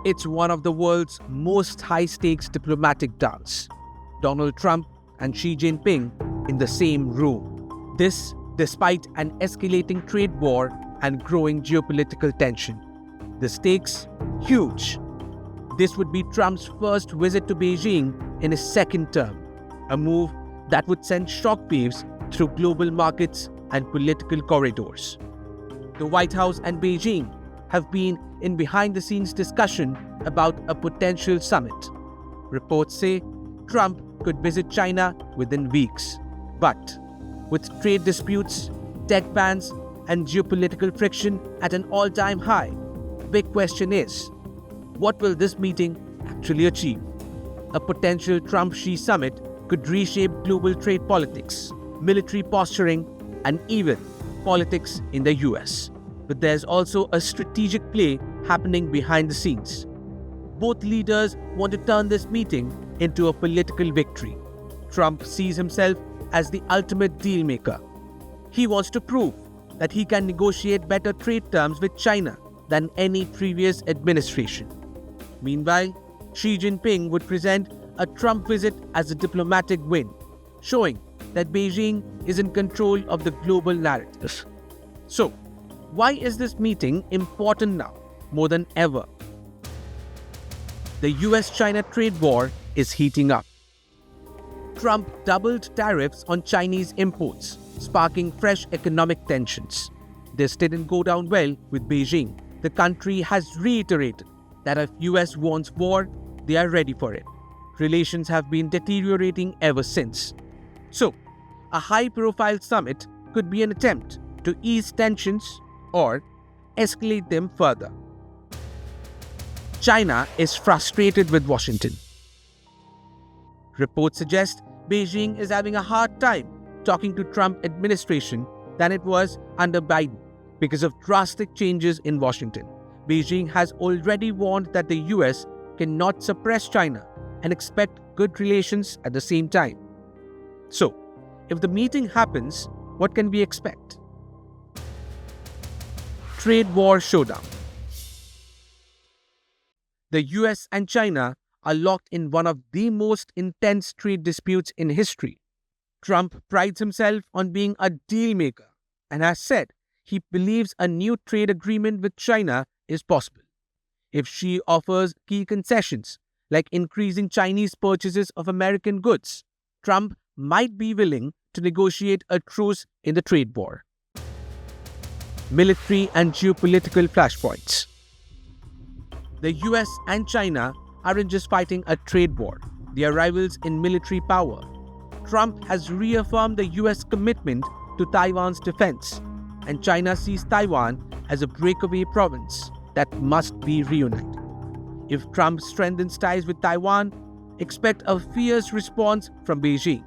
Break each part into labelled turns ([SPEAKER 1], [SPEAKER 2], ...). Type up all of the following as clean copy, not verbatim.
[SPEAKER 1] It's one of the world's most high-stakes diplomatic dance. Donald Trump and Xi Jinping in the same room. This despite an escalating trade war and growing geopolitical tension. The stakes, huge. This would be Trump's first visit to Beijing in his second term, a move that would send shockwaves through global markets and political corridors. The White House and Beijing have been in behind-the-scenes discussion about a potential summit. Reports say Trump could visit China within weeks. But with trade disputes, tech bans, and geopolitical friction at an all-time high, the big question is, what will this meeting actually achieve? A potential Trump-Xi summit could reshape global trade politics, military posturing, and even politics in the US. But there's also a strategic play happening behind the scenes. Both leaders want to turn this meeting into a political victory. Trump sees himself as the ultimate deal maker. He wants to prove that he can negotiate better trade terms with China than any previous administration. Meanwhile, Xi Jinping would present a Trump visit as a diplomatic win, showing that Beijing is in control of the global narrative. So, why is this meeting important now, more than ever? The US-China trade war is heating up. Trump doubled tariffs on Chinese imports, sparking fresh economic tensions. This didn't go down well with Beijing. The country has reiterated that if US wants war, they are ready for it. Relations have been deteriorating ever since. So, a high-profile summit could be an attempt to ease tensions or escalate them further. China is frustrated with Washington. Reports suggest Beijing is having a hard time talking to Trump administration than it was under Biden because of drastic changes in Washington. Beijing has already warned that the US cannot suppress China and expect good relations at the same time. So, if the meeting happens, what can we expect? Trade war showdown. The US and China are locked in one of the most intense trade disputes in history. Trump prides himself on being a deal maker and has said he believes a new trade agreement with China is possible. If Xi offers key concessions like increasing Chinese purchases of American goods, Trump might be willing to negotiate a truce in the trade war. Military and geopolitical flashpoints. The US and China aren't just fighting a trade war, they are rivals in military power. Trump has reaffirmed the US commitment to Taiwan's defense, and China sees Taiwan as a breakaway province that must be reunited. If Trump strengthens ties with Taiwan, expect a fierce response from Beijing.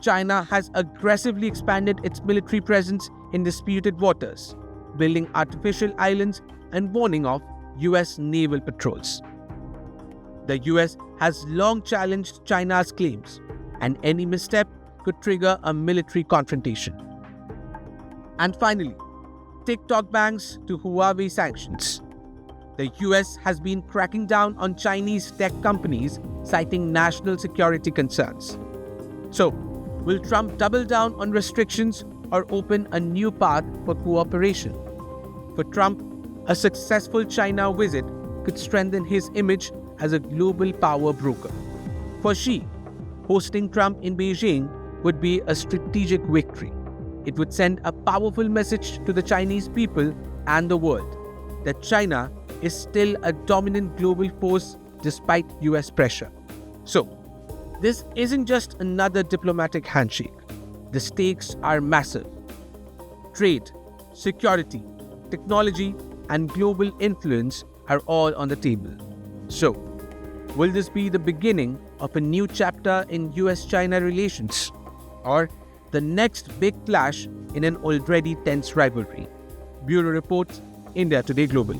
[SPEAKER 1] China has aggressively expanded its military presence in disputed waters, building artificial islands and warning off US naval patrols. The US has long challenged China's claims, and any misstep could trigger a military confrontation. And finally, TikTok bans to Huawei sanctions. The US has been cracking down on Chinese tech companies, citing national security concerns. So, will Trump double down on restrictions or open a new path for cooperation? For Trump, a successful China visit could strengthen his image as a global power broker. For Xi, hosting Trump in Beijing would be a strategic victory. It would send a powerful message to the Chinese people and the world that China is still a dominant global force despite US pressure. So, this isn't just another diplomatic handshake. The stakes are massive. Trade, security, technology, and global influence are all on the table. So, will this be the beginning of a new chapter in US-China relations? Or the next big clash in an already tense rivalry? Bureau Report, India Today Global.